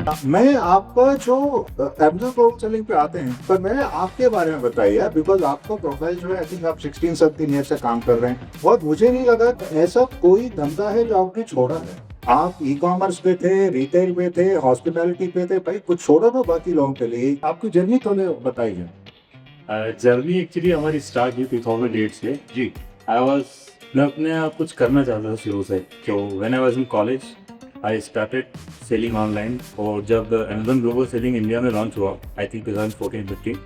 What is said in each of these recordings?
मैं आपका जो Amazon क्लाउड सेलिंग पे आते हैं, पर मैं आपके बारे में बताइए यार, बिकॉज आपका प्रोफाइल जो है, आई थिंक आप 16-17 ईयर से काम कर रहे हैं और मुझे नहीं लगा कि ऐसा कोई धंधा है जो आपने छोड़ा है। आप ई कॉमर्स पे थे, रिटेल पे थे, हॉस्पिटैलिटी पे थे, भाई कुछ छोड़ा ना बाकी लोगों के लिए। आपकी जर्नी थोड़े बताइए। जर्नी एक्चुअली हमारी स्टार्ट हुई 2008 से। जी। आई वाज मैं अपने आप कुछ करना चाहता था शुरू से। तो when I was in college I started selling online. और जब अमेजोन ग्लोबल सेलिंग इंडिया में लॉन्च हुआ, I think 2014-15,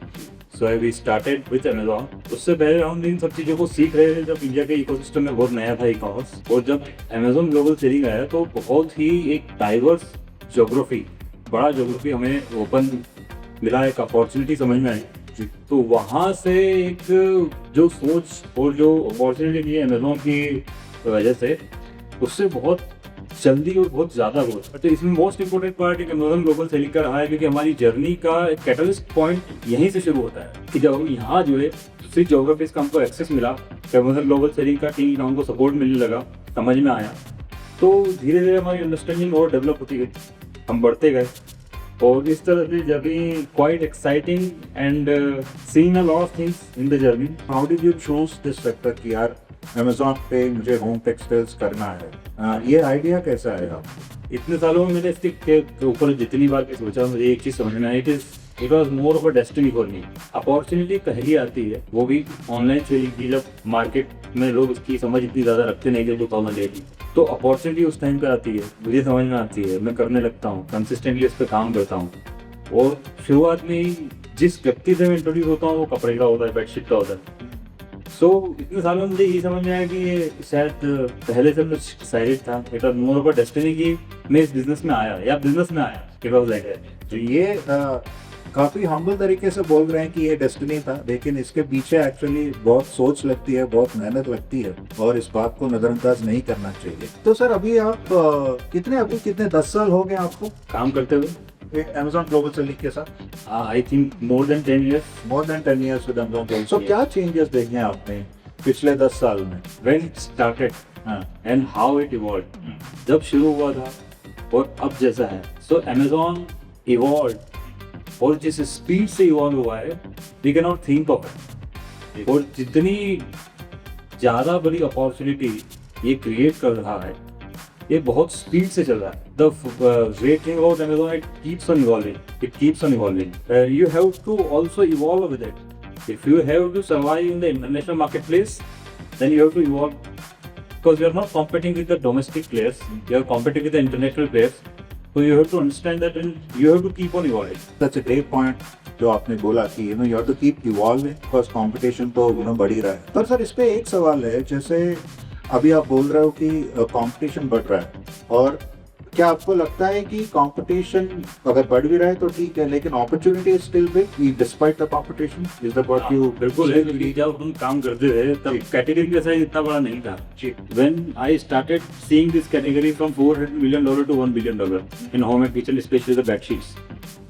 so I we started with Amazon. उससे पहले हम इन सब चीज़ों को सीख रहे थे जब इंडिया के इकोसिस्टम में बहुत नया था ई कॉमर्स। और जब अमेजोन ग्लोबल सेलिंग आया तो बहुत ही एक डाइवर्स जोग्राफी, बड़ा जोग्राफी हमें ओपन मिला, एक अपॉर्चुनिटी समझ में आई। तो वहाँ से एक जो सोच और जो अपॉर्चुनिटी मिली अमेजोन की वजह से, उससे बहुत जल्दी और बहुत ज़्यादा ग्रोथ। तो इसमें मोस्ट इंपोर्टेंट पार्ट एक अमेजोन ग्लोबल सेलिंग का रहा है, क्योंकि हमारी जर्नी का एक कैटलिस्ट पॉइंट यहीं से शुरू होता है कि जब हम यहाँ जो है दूसरी जोग्राफीज का हमको एक्सेस मिला, तो अमेजोन ग्लोबल सेलिंग का टीम हमको सपोर्ट मिलने लगा, समझ में आया। तो धीरे धीरे हमारी अंडरस्टैंडिंग और डेवलप होती गई, हम बढ़ते गए। और इस तरह से journey quite exciting and seeing a lot of things in the journey. How did you choose this sector कि यार अमेजोन पे मुझे होम टेक्सटाइल्स करना है? ये आइडिया कैसा आया? इतने सालों में मैंने इसके ऊपर जितनी बार भी सोचा, मुझे एक चीज़ समझ में आई, it was more of a destiny for me. Opportunity पहली आती है, वो भी ऑनलाइन सेलिंग की, जब मार्केट में लोग इसकी समझ इतनी ज़्यादा रखते नहीं थे 2008 की। तो अपॉर्चुनिटी उस टाइम पे आती है, मुझे समझ में आती है, मैं करने लगता हूँ, कंसिस्टेंटली इस पर काम करता हूँ। और शुरुआत में ही जिस व्यक्ति से मैं इंट्रोड्यूस होता हूँ वो कपड़े का होता है, बेडशीट का होता है। सो इतने सालों में मुझे ये समझ में आया कि ये शायद पहले से कुछ डिसाइडेड था, it was more of a destiny कि मैं इस बिजनेस में आया या बिजनेस में आया, इट वाज लाइक दैट। तो ये काफी हम्बल तरीके से बोल रहे हैं कि ये डेस्टिनी था, लेकिन इसके पीछे एक्चुअली बहुत सोच लगती है, बहुत मेहनत लगती है और इस बात को नजरअंदाज नहीं करना चाहिए। तो सर अभी आप कितने 10 साल हो गए आपको काम करते हुए अमेजोन ग्लोबल सेलिंग के साथ? I think more than 10 years. More than 10 years with Amazon global. So क्या चेंजेस देखे हैं आपने पिछले 10 साल में? When it started and how it evolved, जब शुरू हुआ था और अब जैसा है। सो अमेजोन इवॉल्व्ड, और जिस स्पीड से इवॉल्व हुआ है we can not think of it. और जितनी ज़्यादा बड़ी अपॉर्चुनिटी ये क्रिएट कर रहा है, ये बहुत स्पीड से चल रहा है। The great thing about Amazon, it keeps on evolving, you have to also evolve with it. If you have to survive in the international market place, then you have to evolve, because you are not competing with the domestic players, you are competing with the international players. So you have to understand that and you have to keep on evolving. That's a great point जो आपने बोला कि you have to keep evolving because competition तो बढ़ ही रहा है। पर sir इस पे एक सवाल है, जैसे अभी आप बोल रहे हो कि कंपटीशन बढ़ रहा है, और क्या आपको लगता है कि कंपटीशन अगर बढ़ भी रहा है तो ठीक है, लेकिन opportunity is still big despite the competition? Is that what you? बिल्कुल है, क्योंकि जब हम काम करते थे तब कैटेगरी का साइज इतना बड़ा नहीं था। When I started seeing this category from $400 million to $1 billion in home and kitchen, especially the bed sheets,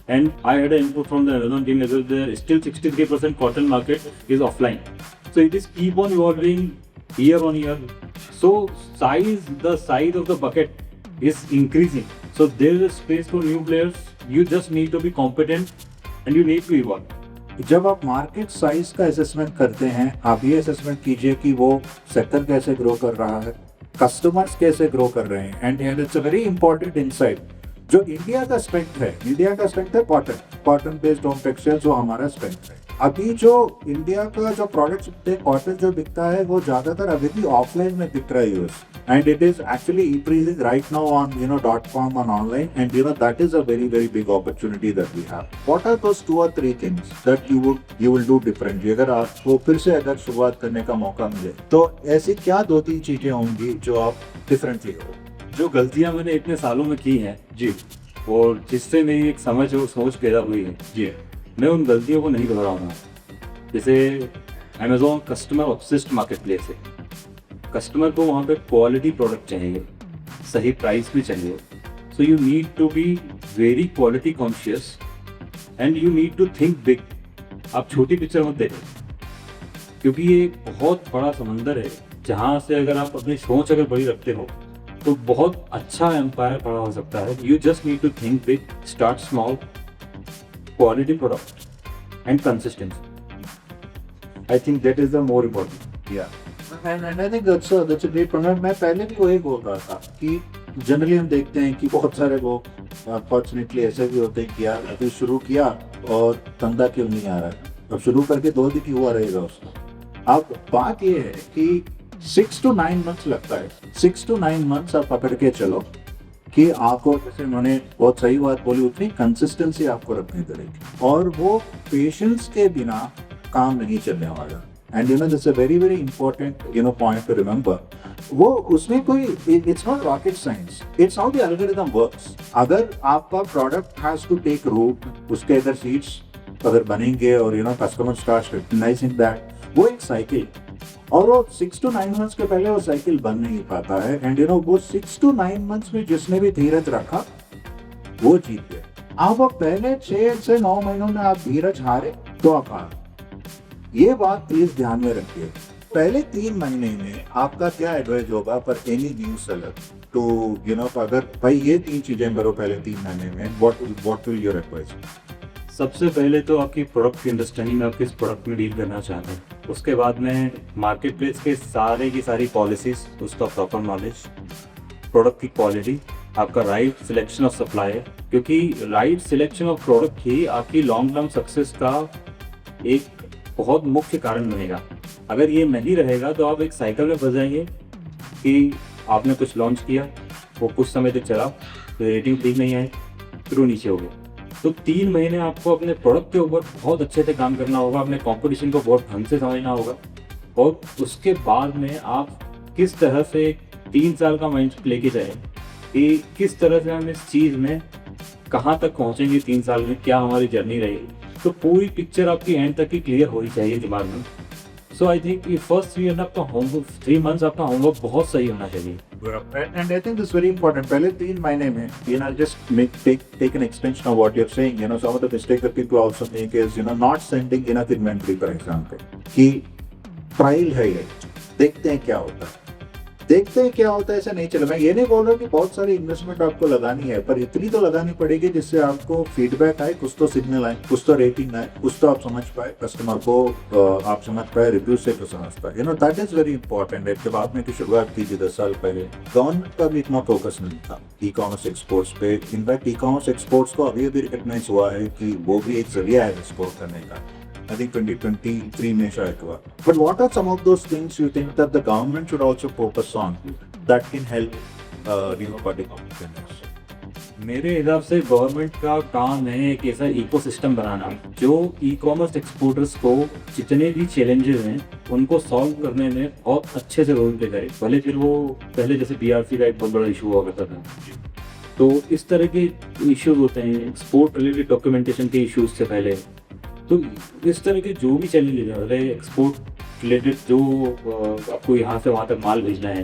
and I had an input from the Amazon team that there still 63% cotton market is offline. So it is keep on evolving year on year. So the size of the bucket is increasing. So there is a space for new players. You just need to be competent and you need to evolve. जब आप market size का assessment करते हैं, आप ये assessment कीजिए कि वो सेक्टर कैसे ग्रो कर रहा है, कस्टमर्स कैसे ग्रो कर रहे हैं, and it's a very important insight. जो इंडिया का स्ट्रेंथ है कॉटन बेस्ड होम टेक्सटाइल्स, जो हमारा स्ट्रेंथ है। अभी जो इंडिया का जो प्रोडक्ट्स कॉटन जो बिकता है, वो ज्यादातर अभी भी ऑफलाइन में बिक रहा है US, and it is actually increasing right now on .com and online, and that is a very very big opportunity that we have. What are those 2 or 3 things that you will do differently अगर आपको फिर से अगर शुरुआत करने का मौका मिले, तो ऐसी क्या 2-3 चीजें होंगी जो आप डिफरेंटली हो? जो गलतियां मैंने इतने सालों में की हैं जी, और जिससे मेरी एक समझ और सोच पैदा हुई है जी, मैं उन गलतियों को नहीं दोहराऊंगा। जैसे Amazon customer obsessed market place है, कस्टमर को वहाँ पे क्वालिटी प्रोडक्ट चाहिए, सही प्राइस में चाहिए। So you need to be very quality conscious and you need to think big. आप छोटी पिक्चर मत देखें, क्योंकि ये एक बहुत बड़ा समंदर है, जहाँ से अगर आप अपनी सोच अगर बड़ी रखते हो तो बहुत अच्छा एम्पायर खड़ा हो सकता है. You just need to think big, start small, quality product and consistency. I think that is the more important. And I think that's a great point. मैं पहले भी वही बोल रहा था कि जनरली हम देखते हैं कि बहुत सारे लोग अनफॉर्चुनेटली ऐसे भी होते हैं कि यार अभी शुरू किया और धंधा क्यों नहीं आ रहा है, अब शुरू करके 2 दिन ही हुआ रहेगा उसका. अब बात ये है कि 6 to 9 months लगता है. 6 to 9 months आप पकड़ के चलो कि आपको, जैसे उन्होंने बहुत सही बात बोली, उतनी कंसिस्टेंसी आपको रखनी पड़ेगी और वो पेशेंस के बिना काम नहीं चलने वाला. And you know this a very very important point to remember. वो उसमें कोई, it's not rocket science, it's how the algorithm works. अगर आपका product has to take root, उसके अगर सीड्स अगर बनेंगे और कस्टमर स्टार्ट रिकग्नाइजिंग दैट, वो एक साइकिल, और वो 6 to 9 months के पहले वो साइकिल बन नहीं पाता है. एंड वो 6 to 9 months में जिसने भी धीरज रखा वो जीत गए. अब पहले 6 से 9 महीनों में आप धीरज हारे तो आप हार. ये बात प्लीज ध्यान में रखिए. पहले 3 महीने में आपका क्या एडवाइस होगा पर एनी न्यू सेलर तो अगर भाई ये 3 चीजें करो पहले 3 महीने में, व्हाट विल योर एडवाइस? सबसे पहले तो आपकी प्रोडक्ट की अंडरस्टैंडिंग, आप किस प्रोडक्ट में डील करना चाहते हैं. उसके बाद में मार्केट प्लेस के सारे की सारी पॉलिसीज, उसका प्रॉपर नॉलेज, प्रोडक्ट की क्वालिटी, आपका राइट सिलेक्शन ऑफ सप्लायर, क्योंकि राइट सिलेक्शन ऑफ प्रोडक्ट ही आपकी लॉन्ग टर्म सक्सेस का एक बहुत मुख्य कारण बनेगा. अगर ये नहीं रहेगा तो आप एक साइकिल में फंस जाएंगे कि आपने कुछ लॉन्च किया, वो कुछ समय तक चला, तो रेटिंग ठीक नहीं आई, फिर वो नीचे हो गया. तो 3 महीने आपको अपने प्रोडक्ट के ऊपर बहुत अच्छे से काम करना होगा, अपने कंपटीशन को बहुत ढंग से समझना होगा, और उसके बाद में आप किस तरह से 3 साल का माइंड लेके जाए कि किस तरह से हम इस चीज़ में कहाँ तक पहुँचेंगे 3 साल में, क्या हमारी जर्नी रहेगी. तो पूरी पिक्चर आपकी एंड तक की क्लियर होनी चाहिए दिमाग में. सो आई थिंक ये फर्स्ट 3 आपका होमवर्क, 3 months आपका होमवर्क बहुत सही होना चाहिए. And I think this is very important. पहले 3 महीने में, just take an extension of what you're saying. Some of the mistakes that people also make is, not sending enough inventory, for example. कि trial है ये, देखते हैं क्या होता है. ऐसा नहीं चलेगा. मैं ये नहीं बोल रहा कि बहुत सारी इन्वेस्टमेंट आपको लगानी है, पर इतनी तो लगानी पड़ेगी जिससे आपको फीडबैक आए, कुछ तो सिग्नल आए, कुछ तो रेटिंग आए, कुछ तो आप समझ पाए कस्टमर को, आप समझ पाए रिव्यू से तो समझ पाए. That is very important. जब आपने की शुरुआत की थी 10 साल पहले, गवर्नमेंट का भी इतना फोकस नहीं था ई कॉमर्स एक्सपोर्ट्स पे. इनफैक्ट ई कॉमर्स एक्सपोर्ट्स को अभी भी रिकग्नाइज हुआ है कि वो भी एक जरिया है एक्सपोर्ट करने का. I think 2023 में शायद हुआ. But what are some of those things you think that the government should also focus on that can help particular entrepreneurs? मेरे हिसाब से गवर्नमेंट का काम है एक ऐसा इकोसिस्टम बनाना जो ई कॉमर्स एक्सपोर्टर्स को जितने भी चैलेंजेस हैं उनको सॉल्व करने में बहुत अच्छे से रोल प्ले करे. भले फिर वो पहले जैसे BRC का एक बहुत बड़ा इशू हुआ करता था, तो इस तरह के इश्यूज होते हैं एक्सपोर्ट रिलेटेड डॉक्यूमेंटेशन के इश्यूज से पहले. तो इस तरह के जो भी चैलेंजेस हैं, एक्सपोर्ट रिलेटेड जो आपको यहाँ से वहाँ तक माल भेजना है,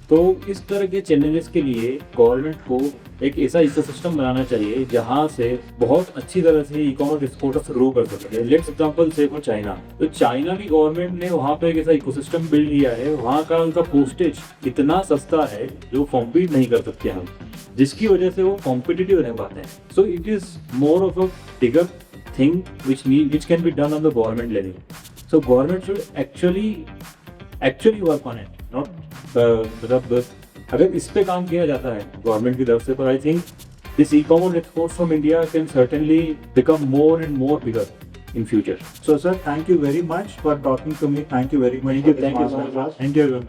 तो इस तरह के चैलेंजेस के लिए गवर्नमेंट को एक ऐसा इकोसिस्टम बनाना चाहिए जहाँ से बहुत अच्छी तरह से ई कॉमर्स एक्सपोर्टर्स ग्रो कर सकें. लेट्स एग्जांपल से फॉर चाइना, तो चाइना की गवर्नमेंट ने वहाँ पे एक ऐसा इकोसिस्टम बिल्ड किया है. वहाँ का उनका पोस्टेज इतना सस्ता है जो कॉम्पीट नहीं कर सकते हम, जिसकी वजह से वो कॉम्पिटिटिव रह पाते हैं. So it is more of a bigger thing which can be done on the government level. So government should actually work on it. Not मतलब अगर इस पे काम किया जाता है गवर्नमेंट की तरफ से, पर I think this e-commerce exports from India can certainly become more and more bigger in future. So sir, thank you very much for talking to me. Thank you very much. Thank you so much. Thank you.